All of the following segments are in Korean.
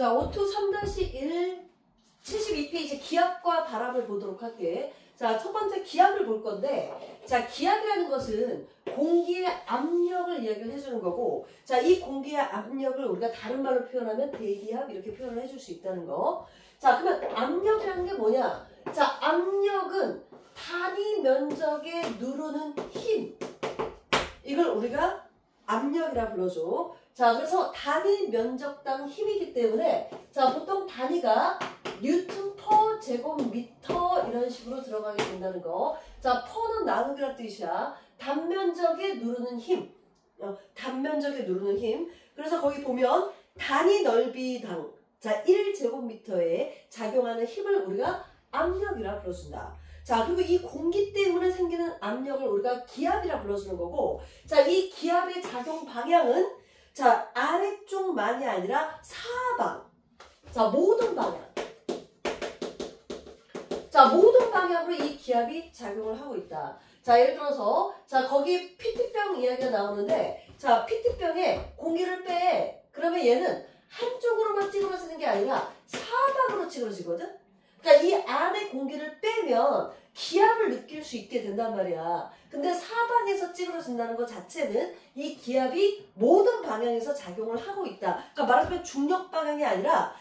자, 523-1 72페이지 기압과 바람을 보도록 할게. 자, 첫 번째 기압을 볼 건데, 자, 기압이라는 것은 공기의 압력을 이야기를 해주는 거고, 자, 이 공기의 압력을 우리가 다른 말로 표현하면 대기압 이렇게 표현을 해줄 수 있다는 거. 자, 그러면 압력이라는 게 뭐냐? 자, 압력은 단위 면적에 누르는 힘. 이걸 우리가 압력이라 불러줘. 자, 그래서 단위 면적당 힘이기 때문에, 자, 보통 단위가 뉴턴 퍼 제곱미터 이런 식으로 들어가게 된다는 거. 자, 퍼는 나누기란 뜻이야. 단면적에 누르는 힘. 단면적에 누르는 힘. 그래서 거기 보면 단위 넓이당, 자, 1제곱미터에 작용하는 힘을 우리가 압력이라 불러준다. 자, 그리고 이 공기 때문에 생기는 압력을 우리가 기압이라 불러주는 거고, 자, 이 기압의 작용 방향은, 자, 아래쪽만이 아니라 사방. 자, 모든 방향. 자, 모든 방향으로 이 기압이 작용을 하고 있다. 자, 예를 들어서, 자, 거기 피티병 이야기가 나오는데, 자, 피티병에 공기를 빼. 그러면 얘는 한쪽으로만 찌그러지는 게 아니라 사방으로 찌그러지거든? 그러니까 이 안에 공기를 빼면 기압을 느낄 수 있게 된단 말이야. 근데 사방에서 찌그러진다는 것 자체는 이 기압이 모든 방향에서 작용을 하고 있다. 그러니까 말하자면 중력 방향이 아니라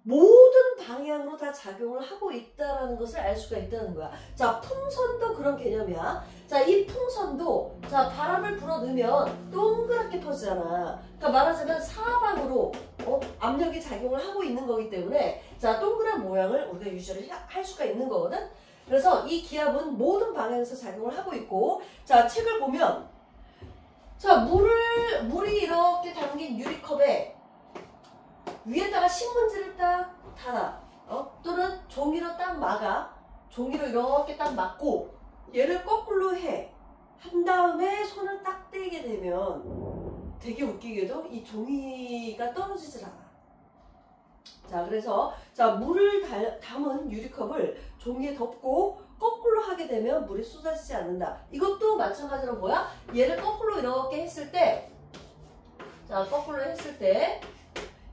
모든 방향으로 다 작용을 하고 있다는 것을 알 수가 있다는 거야. 자, 풍선도 그런 개념이야. 자, 이 풍선도, 자, 바람을 불어넣으면 동그랗게 퍼지잖아. 그러니까 말하자면 사방으로 압력이 작용을 하고 있는 거기 때문에, 자, 동그란 모양을 우리가 유지를 할 수가 있는 거거든. 그래서 이 기압은 모든 방향에서 작용을 하고 있고, 자, 책을 보면, 자, 물이 이렇게 담긴 유리컵에 위에다가 신문지를 딱 달아. 또는 종이로 딱 막아. 종이로 이렇게 딱 막고 얘를 거꾸로 해. 한 다음에 손을 딱 떼게 되면 되게 웃기게도 이 종이가 떨어지질 않아. 자, 그래서 자, 물을 담은 유리컵을 종이에 덮고 거꾸로 하게 되면 물이 쏟아지지 않는다. 이것도 마찬가지로 뭐야? 얘를 거꾸로 이렇게 했을 때, 자, 거꾸로 했을 때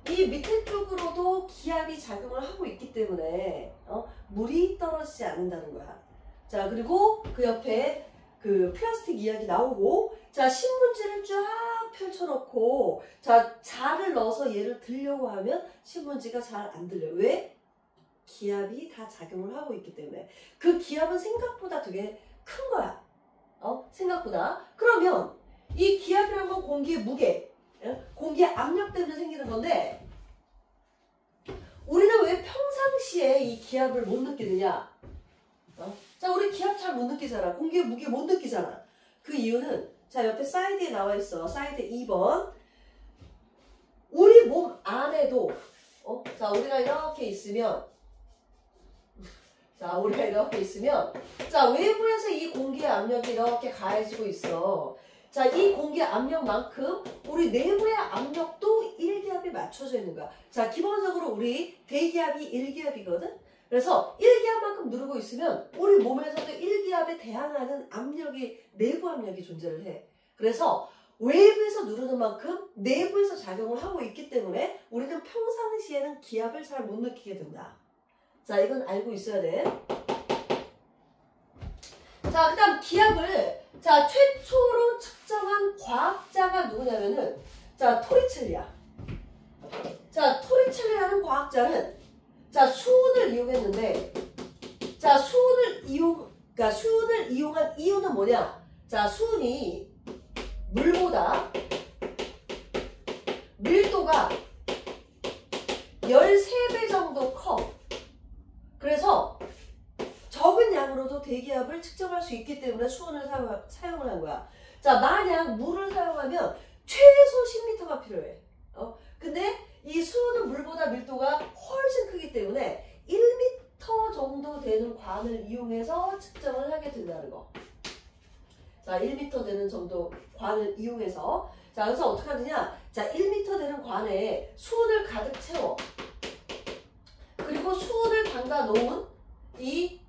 이 밑에 쪽으로도 기압이 작용을 하고 있기 때문에 물이 떨어지지 않는다는 거야. 자, 그리고 그 옆에 그 플라스틱 이야기 나오고, 자, 신문지를 쫙 펼쳐놓고, 자, 자를 넣어서 얘를 들려고 하면 신문지가 잘 안 들려. 왜? 기압이 다 작용을 하고 있기 때문에. 그 기압은 생각보다 되게 큰 거야. 생각보다. 그러면 이 기압이란 건 공기의 무게, 공기의 압력 때문에 생기는 건데, 우리는 왜 평상시에 이 기압을 못 느끼느냐? 자, 우리 기압 잘 못 느끼잖아. 공기의 무게 못 느끼잖아. 그 이유는, 자, 옆에 사이드에 나와 있어. 사이드 2번. 우리 몸 안에도, 자, 우리가 이렇게 있으면, 자, 외부에서 이 공기의 압력이 이렇게 가해지고 있어. 자, 이 공기의 압력만큼 우리 내부의 압력도 1기압이 맞춰져 있는 거야. 자, 기본적으로 우리 대기압이 1기압이거든? 그래서 1기압만큼 누르고 있으면 우리 몸에서도 1기압에 대항하는 압력이, 내부 압력이 존재를 해. 그래서 외부에서 누르는 만큼 내부에서 작용을 하고 있기 때문에 우리는 평상시에는 기압을 잘 못 느끼게 된다. 자, 이건 알고 있어야 돼. 자, 그 다음 기압을, 자, 최초로 측정한 과학자가 누구냐면은, 자, 토리첼리야. 자, 토리첼리라는 과학자는, 자, 수은을 이용했는데, 자, 수은을 이용한 이유는 뭐냐? 자, 수은이 물보다 밀도가 13배 정도 커. 그래서 적은 양으로도 대기압을 측정할 수 있기 때문에 수은을 사용을 한 거야. 자, 만약 물을 사용하면 최소 10m가 필요해. 근데 이 수은은 물보다 밀도가 훨씬 크기 때문에 1m 정도 되는 관을 이용해서 측정을 하게 된다는 거. 자, 1m 되는 정도 관을 이용해서. 자, 그래서 어떻게 하느냐? 자, 1m 되는 관에 수은을 가득 채워. 그리고 수은을 담가 놓은 이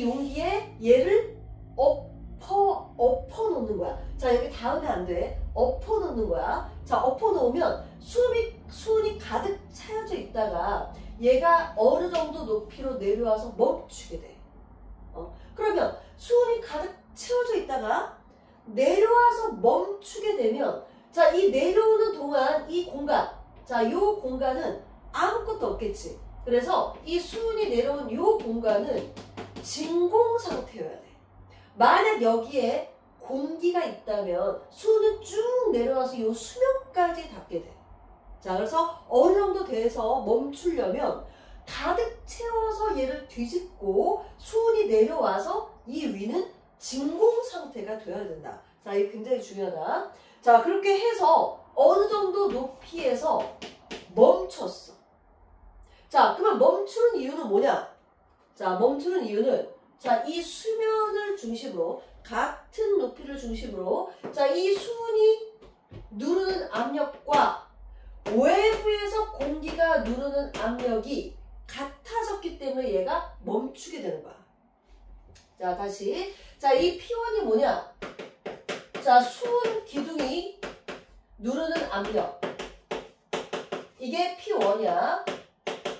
용기에 얘를 더 엎어 놓는 거야. 자, 여기 닿으면 안 돼. 엎어 놓는 거야. 자, 엎어 놓으면 수은이 가득 차여져 있다가 얘가 어느 정도 높이로 내려와서 멈추게 돼. 그러면 수은이 가득 채워져 있다가 내려와서 멈추게 되면, 자, 이 내려오는 동안 이 공간, 자, 이 공간은 아무것도 없겠지. 그래서 이 수은이 내려온 이 공간은 진공 상태여야 돼. 만약 여기에 공기가 있다면 수은은 쭉 내려와서 이 수면까지 닿게 돼. 자, 그래서 어느 정도 돼서 멈추려면 가득 채워서 얘를 뒤집고 수은이 내려와서 이 위는 진공 상태가 되어야 된다. 자, 이게 굉장히 중요하다. 자, 그렇게 해서 어느 정도 높이에서 멈췄어. 자, 그러면 멈추는 이유는 뭐냐? 자, 멈추는 이유는, 자, 이 수면을 중심으로, 같은 높이를 중심으로, 자, 이 수은이 누르는 압력과 외부에서 공기가 누르는 압력이 같아졌기 때문에 얘가 멈추게 되는 거야. 자, 다시. 자, 이 P1이 뭐냐? 자, 수은 기둥이 누르는 압력. 이게 P1이야.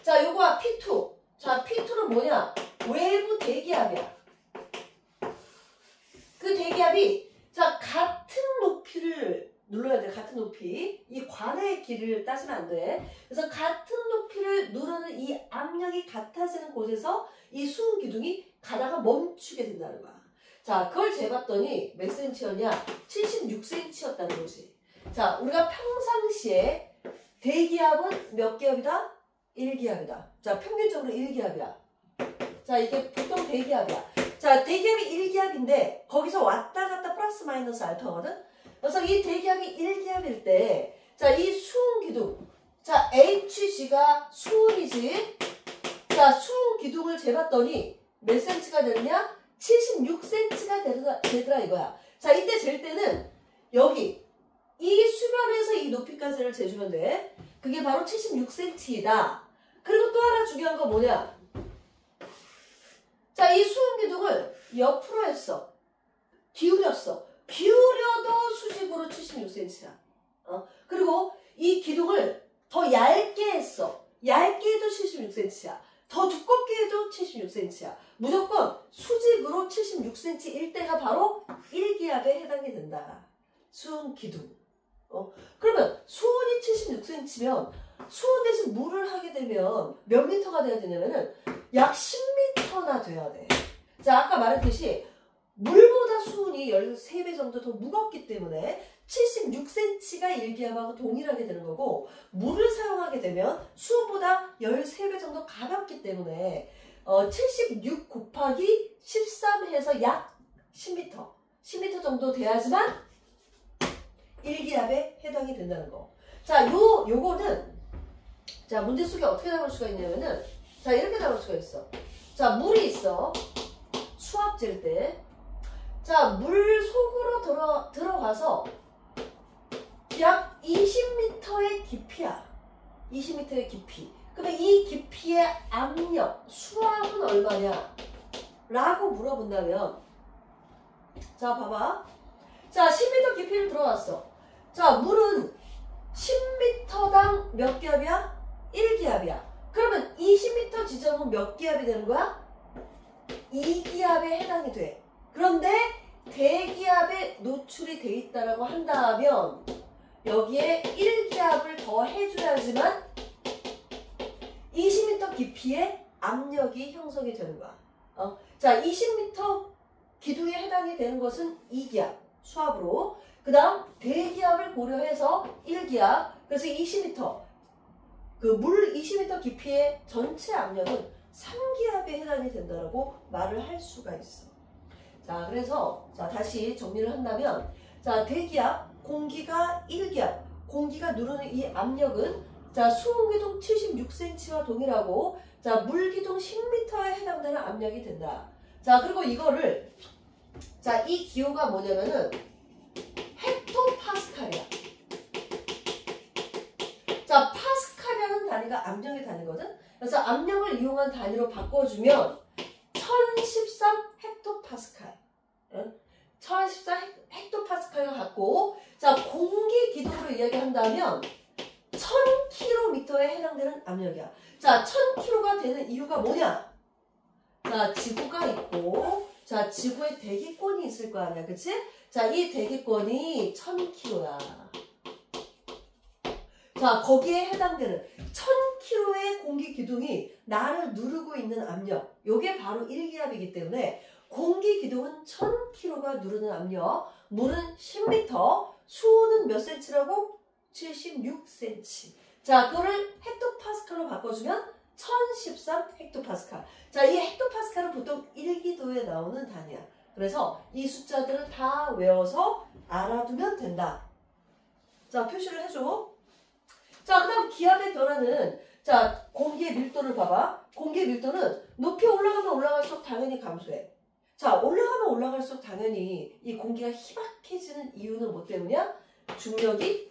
자, 요거와 P2. 자, P2는 뭐냐? 외부 대기압이야. 그 대기압이, 자, 같은 높이를 눌러야 돼. 같은 높이. 이 관의 길이를 따지면 안 돼. 그래서 같은 높이를 누르는 이 압력이 같아지는 곳에서 이 수은 기둥이 가다가 멈추게 된다는 거야. 자, 그걸 재봤더니 몇 cm였냐? 76cm였다는 거지. 자, 우리가 평상시에 대기압은 몇 기압이다? 1기압이다. 자, 평균적으로 1기압이야. 자, 이게 보통 대기압이야. 자, 대기압이 1기압인데 거기서 왔다 갔다 플러스 마이너스 알파거든? 그래서 이 대기압이 1기압일 때, 자, 이 수은 기둥, 자, HG가 수은이지. 자, 수은 기둥을 재봤더니 몇 cm가 되느냐? 76cm가 되더라 이거야. 자, 이때 잴 때는 여기 이 수면에서 이 높이까지를 재주면 돼. 그게 바로 76cm이다. 그리고 또 하나 중요한 거 뭐냐? 자, 이 수은 기둥을 옆으로 했어. 기울였어. 기울여도 수직으로 76cm야. 그리고 이 기둥을 더 얇게 했어. 얇게 해도 76cm야. 더 두껍게 해도 76cm야. 무조건 수직으로 76cm일 때가 바로 1기압에 해당이 된다. 수은 기둥. 그러면 수은이 76cm면 수은 대신 물을 하게 되면 몇 미터가 돼야 되냐면은 약 10m나 돼야 돼. 자, 아까 말했듯이 물보다 수은이 13배 정도 더 무겁기 때문에 76cm가 1기압하고 동일하게 되는 거고, 물을 사용하게 되면 수은보다 13배 정도 가볍기 때문에 76 곱하기 13 해서 약 10m. 10m 정도 돼야지만 1기압에 해당이 된다는 거. 자, 요거는, 자, 문제 속에 어떻게 나올 수가 있냐면은, 자, 이렇게 나올 수가 있어. 자, 물이 있어. 수압 잴 때. 자, 물 속으로 들어가서 약 20m의 깊이야. 20m의 깊이. 그러면 이 깊이의 압력, 수압은 얼마냐? 라고 물어본다면, 자, 봐봐. 자, 10m 깊이를 들어왔어. 자, 물은 10m당 몇 기압이야? 1기압이야. 그러면 20m 지점은 몇 기압이 되는 거야? 2기압에 해당이 돼. 그런데 대기압에 노출이 돼 있다라고 한다면 여기에 1기압을 더 해줘야지만 20m 깊이의 압력이 형성이 되는 거야. 자, 20m 기둥에 해당이 되는 것은 2기압 수압으로, 그 다음 대기압을 고려해서 1기압, 그래서 20m, 그 물 20m 깊이의 전체 압력은 3기압에 해당이 된다고 말을 할 수가 있어. 자, 그래서 자, 다시 정리를 한다면, 자, 대기압, 공기가 1기압, 공기가 누르는 이 압력은, 자, 수은기둥 76cm와 동일하고, 자, 물기둥 10m에 해당되는 압력이 된다. 자, 그리고 이거를, 자, 이 기호가 뭐냐면은 헥토파스칼이야. 자, 파스칼이라는 단위가 압력의 단위거든. 그래서 압력을 이용한 단위로 바꿔주면 1013 헥토파스칼. 자, 공기 기둥으로 이야기한다면 1000km에 해당되는 압력이야. 자, 1000km가 되는 이유가 뭐냐? 자, 지구가 있고, 자, 지구에 대기권이 있을 거 아니야, 그치? 자, 이 대기권이 1000km야. 자, 거기에 해당되는 1000km의 공기 기둥이 나를 누르고 있는 압력, 요게 바로 1기압이기 때문에 공기 기둥은 1000km가 누르는 압력, 물은 10m, 수온은 몇 cm라고? 76cm. 자, 그거를 헥토파스칼로 바꿔주면 1013 헥토파스칼. 자, 이 헥토파스칼은 보통 1기도에 나오는 단위야. 그래서 이 숫자들을 다 외워서 알아두면 된다. 자, 표시를 해줘. 자, 그 다음 기압의 변화는, 자, 공기의 밀도를 봐봐. 공기의 밀도는 높이 올라가면 올라갈수록 당연히 감소해. 자, 올라가면 올라갈수록 당연히 이 공기가 희박해지는 이유는 뭐 때문이야? 중력이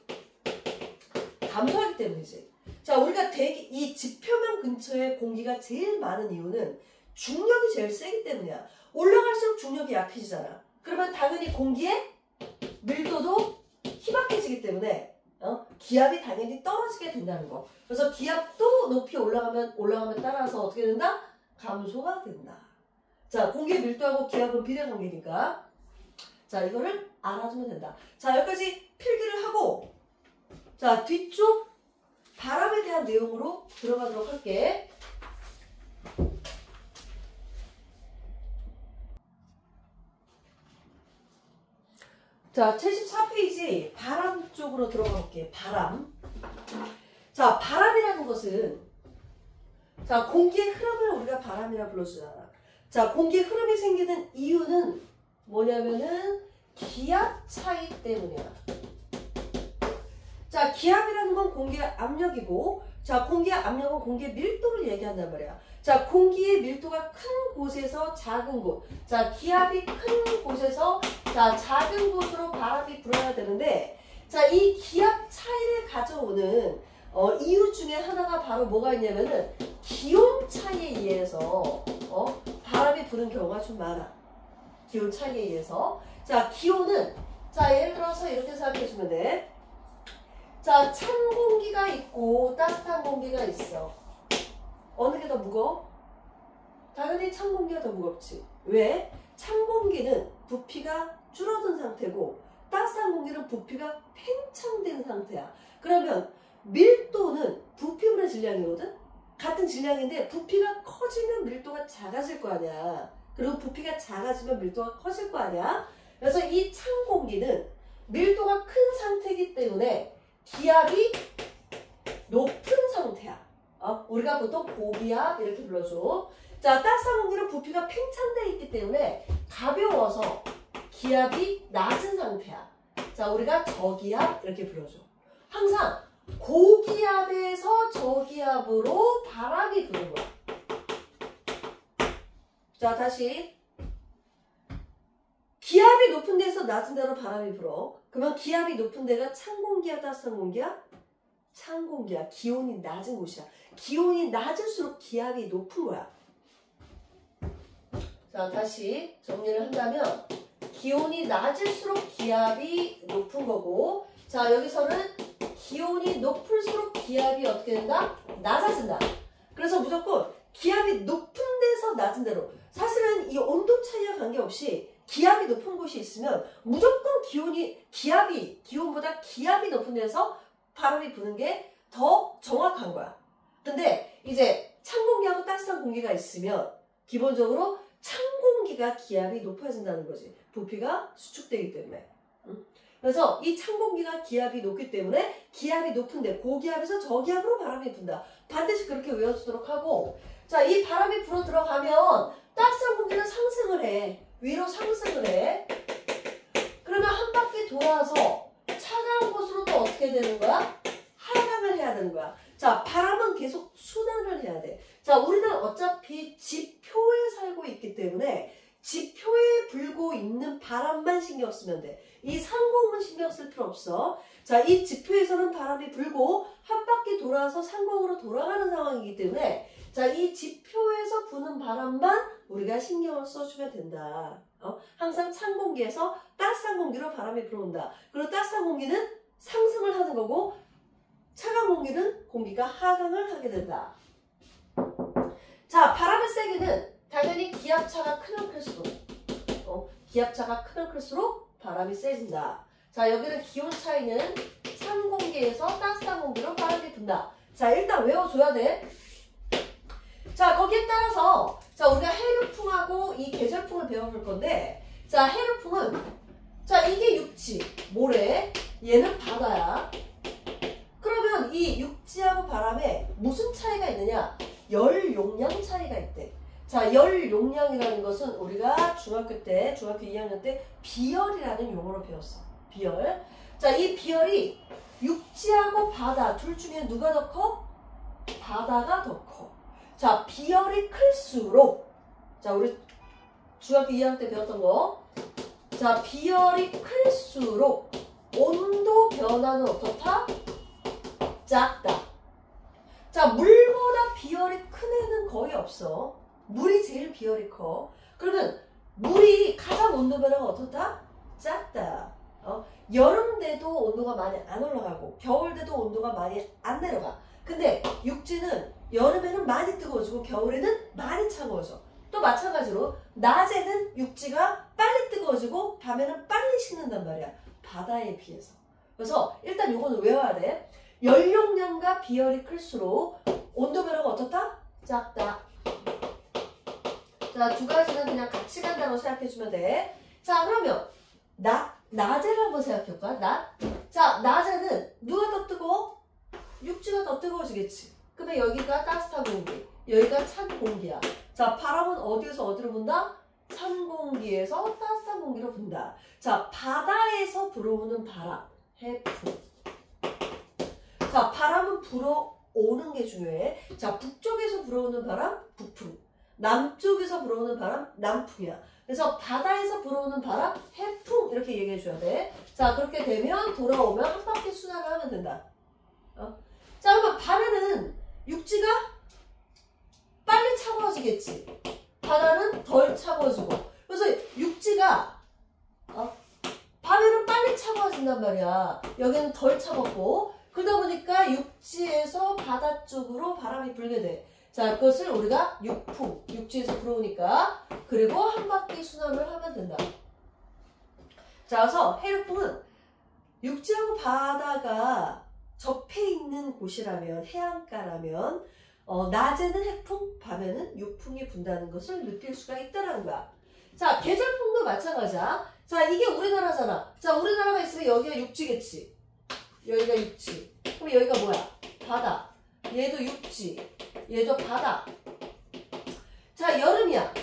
감소하기 때문이지. 자, 우리가 이 지표면 근처에 공기가 제일 많은 이유는 중력이 제일 세기 때문이야. 올라갈수록 중력이 약해지잖아. 그러면 당연히 공기의 밀도도 희박해지기 때문에 기압이 당연히 떨어지게 된다는 거. 그래서 기압도 높이 올라가면 따라서 어떻게 된다? 감소가 된다. 자, 공기의 밀도하고 기압은 비례관계니까. 자, 이거를 알아두면 된다. 자, 여기까지 필기를 하고, 자, 뒤쪽 바람에 대한 내용으로 들어가도록 할게. 자, 74페이지 바람 쪽으로 들어가 볼게요. 바람. 자, 바람이라는 것은, 자, 공기의 흐름을 우리가 바람이라 불러주잖아. 자, 공기의 흐름이 생기는 이유는 뭐냐면은 기압 차이 때문이야. 자, 기압이라는 건 공기의 압력이고, 자, 공기의 압력은 공기의 밀도를 얘기한단 말이야. 자, 공기의 밀도가 큰 곳에서 작은 곳. 자, 기압이 큰 곳에서, 자, 작은 곳으로 바람이 불어야 되는데, 자, 이 기압 차이를 가져오는 이유 중에 하나가 바로 뭐가 있냐면은 기온 차이에 의해서 바람이 부는 경우가 좀 많아. 기온 차이에 의해서. 자, 기온은, 자, 예를 들어서 이렇게 생각해 주면 돼. 자, 찬 공기가 있고 따뜻한 공기가 있어. 어느 게 더 무거워? 당연히 찬 공기가 더 무겁지. 왜? 찬 공기는 부피가 줄어든 상태고 따뜻한 공기는 부피가 팽창된 상태야. 그러면 밀도는 부피분의 질량이거든? 같은 질량인데 부피가 커지면 밀도가 작아질 거 아니야. 그리고 부피가 작아지면 밀도가 커질 거 아니야. 그래서 이 찬 공기는 밀도가 큰 상태이기 때문에 기압이 높은 상태야. 우리가 보통 고기압 이렇게 불러줘. 자, 따뜻한 공기는 부피가 팽창되어 있기 때문에 가벼워서 기압이 낮은 상태야. 자, 우리가 저기압 이렇게 불러줘. 항상 고기압에서 저기압으로 바람이 부는 거야. 자, 다시. 기압이 높은 데서 낮은 데로 바람이 불어. 그러면 기압이 높은 데가 찬 공기야, 따뜻한 공기야? 찬 공기야. 기온이 낮은 곳이야. 기온이 낮을수록 기압이 높은 거야. 자, 다시 정리를 한다면 기온이 낮을수록 기압이 높은 거고, 자, 여기서는 기온이 높을수록 기압이 어떻게 된다? 낮아진다. 그래서 무조건 기압이 높은 데서 낮은 데로. 사실은 이 온도 차이와 관계없이 기압이 높은 곳이 있으면 무조건 기온보다 기압이 높은 데서 바람이 부는 게 더 정확한 거야. 근데 이제 찬 공기하고 따뜻한 공기가 있으면 기본적으로 찬 공기가 기압이 높아진다는 거지. 부피가 수축되기 때문에. 그래서 이 찬 공기가 기압이 높기 때문에 기압이 높은데 고기압에서 저기압으로 바람이 분다. 반드시 그렇게 외워주도록 하고, 자, 이 바람이 불어 들어가면 따뜻한 공기는 상승을 해. 위로 상승을 해. 그러면 한 바퀴 돌아서 차가운 곳으로 또 어떻게 되는 거야? 하강을 해야 되는 거야. 자, 바람은 계속 순환을 해야 돼. 자, 우리는 어차피 지표에 살고 있기 때문에 지표에 불고 있는 바람만 신경 쓰면 돼. 이 상공은 신경 쓸 필요 없어. 자, 이 지표에서는 바람이 불고 한 바퀴 돌아서 상공으로 돌아가는 상황이기 때문에, 자, 이 지표에서 부는 바람만 우리가 신경을 써주면 된다. 항상 찬 공기에서 따뜻한 공기로 바람이 불어온다. 그리고 따뜻한 공기는 상승을 하는 거고 차가운 공기는 공기가 하강을 하게 된다. 자, 바람의 세기는 당연히 기압차가 크면 클수록 기압차가 크면 클수록 바람이 세진다. 자, 여기는 기온 차이는 찬 공기에서 따뜻한 공기로 바람이 분다. 자, 일단 외워줘야 돼. 자, 거기에 따라서 자, 우리가 해류풍하고 이 계절풍을 배워볼 건데, 자, 해류풍은 자, 이게 육지, 모래, 얘는 바다야. 그러면 이 육지하고 바람에 무슨 차이가 있느냐? 열 용량 차이가 있대. 자, 열 용량이라는 것은 우리가 중학교 2학년 때 비열이라는 용어로 배웠어. 비열. 자, 이 비열이 육지하고 바다 둘 중에 누가 더 커? 바다가 더 커. 자, 비열이 클수록, 자, 우리 중학교 2학년 때 배웠던 거. 자, 비열이 클수록 온도 변화는 어떻다? 작다. 자, 물보다 비열이 큰 애는 거의 없어. 물이 제일 비열이 커. 그러면 물이 가장 온도 변화가 어떻다? 작다. 여름 돼도 온도가 많이 안 올라가고 겨울 돼도 온도가 많이 안 내려가. 근데 육지는 여름에는 많이 뜨거워지고 겨울에는 많이 차가워져. 또 마찬가지로 낮에는 육지가 빨리 뜨거워지고 밤에는 빨리 식는단 말이야. 바다에 비해서. 그래서 일단 요거는 외워야 돼. 열용량과 비열이 클수록 온도 변화가 어떻다? 작다. 자, 두 가지는 그냥 같이 간다고 생각해주면 돼. 자, 그러면 낮에를 한번 생각해볼까? 자, 낮에는 누가 더 뜨거워? 육지가 더 뜨거워지겠지. 그러면 여기가 따뜻한 공기, 여기가 찬 공기야. 자, 바람은 어디에서 어디로 분다? 찬 공기에서 따뜻한 공기로 분다. 자, 바다에서 불어오는 바람, 해풍. 자, 바람은 불어오는 게 중요해. 자, 북쪽에서 불어오는 바람, 북풍. 남쪽에서 불어오는 바람, 남풍이야. 그래서 바다에서 불어오는 바람, 해풍 이렇게 얘기해 줘야 돼. 자, 그렇게 되면 돌아오면 한 바퀴 순환을 하면 된다. 자, 그러면 밤에는 육지가 빨리 차가워지겠지. 바다는 덜 차가워지고. 그래서 육지가 밤에는 빨리 차가워진단 말이야. 여기는 덜 차갑고. 그러다 보니까 육지에서 바다 쪽으로 바람이 불게 돼. 자, 그것을 우리가 육풍, 육지에서 불어오니까. 그리고 한 바퀴 순환을 하면 된다. 자, 그래서 해류풍은 육지하고 바다가 접해 있는 곳이라면, 해안가라면 낮에는 해풍, 밤에는 육풍이 분다는 것을 느낄 수가 있다는 거야. 자, 계절풍도 마찬가지야. 자, 이게 우리나라잖아. 자, 우리나라가 있으면 여기가 육지겠지. 여기가 육지. 그럼 여기가 뭐야? 바다. 얘도 육지. 얘도 바다. 자, 여름이야.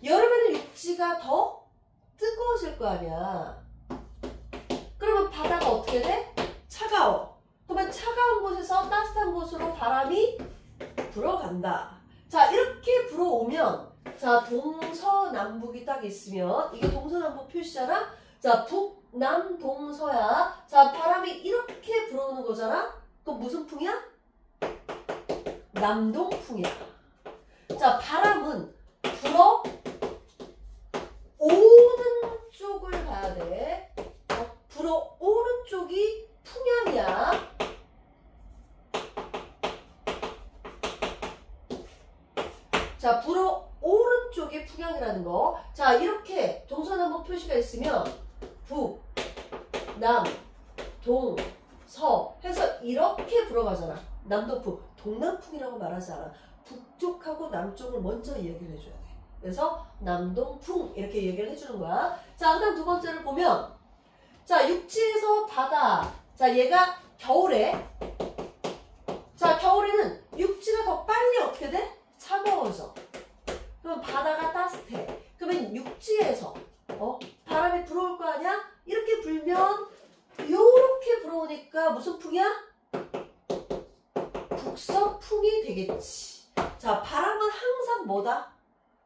여름에는 육지가 더 뜨거워질 거 아니야. 그러면 바다가 어떻게 돼? 차가워. 그러면 차가운 곳에서 따뜻한 곳으로 바람이 불어간다. 자, 이렇게 불어오면, 자, 동서남북이 딱 있으면, 이게 동서남북 표시잖아? 자, 북남동서야. 자, 바람이 이렇게 불어오는 거잖아? 그럼 무슨 풍이야? 남동풍이야. 자, 바람은 불어오는 쪽을 봐야 돼. 불어오는 쪽이 풍향이야. 자, 불어오는 쪽이 풍향이라는 거. 자, 이렇게 동서남북 표시가 있으면 북, 남, 동, 서 해서 이렇게 불어가잖아. 남동풍, 동남풍이라고 말하지 않아. 북쪽하고 남쪽을 먼저 얘기를 해줘야 돼. 그래서 남동풍 이렇게 얘기를 해주는 거야. 자, 그 다음 두 번째를 보면, 자, 육지에서 바다. 자, 얘가 겨울에. 자, 겨울에는 육지가 더 빨리 어떻게 돼? 차가워져. 그럼 바다가 따뜻해. 그러면 육지에서 바람이 불어올 거 아니야? 이렇게 불면 요렇게 불어오니까 무슨 풍이야? 북서풍이 되겠지. 자, 바람은 항상 뭐다?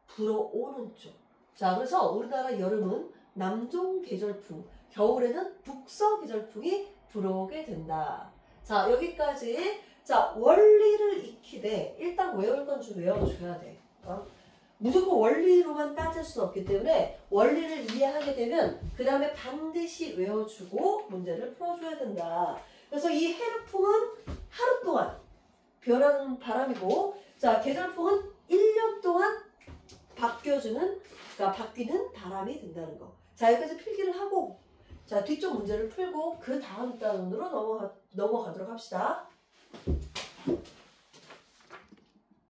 불어오는 쪽. 자, 그래서 우리나라 여름은 남동 계절풍, 겨울에는 북서 계절풍이 불어오게 된다. 자, 여기까지. 자, 원리를 익히되 일단 외울 건 좀 외워줘야 돼. 무조건 원리로만 따질 수 없기 때문에 원리를 이해하게 되면 그 다음에 반드시 외워주고 문제를 풀어줘야 된다. 그래서 이 해류풍은 하루 동안 변하는 바람이고, 자, 계절풍은 1년 동안 바뀌어주는, 그러니까 바뀌는 바람이 된다는 거. 자, 여기까지 필기를 하고, 자, 뒤쪽 문제를 풀고 그 다음 단원으로 넘어가도록 합시다.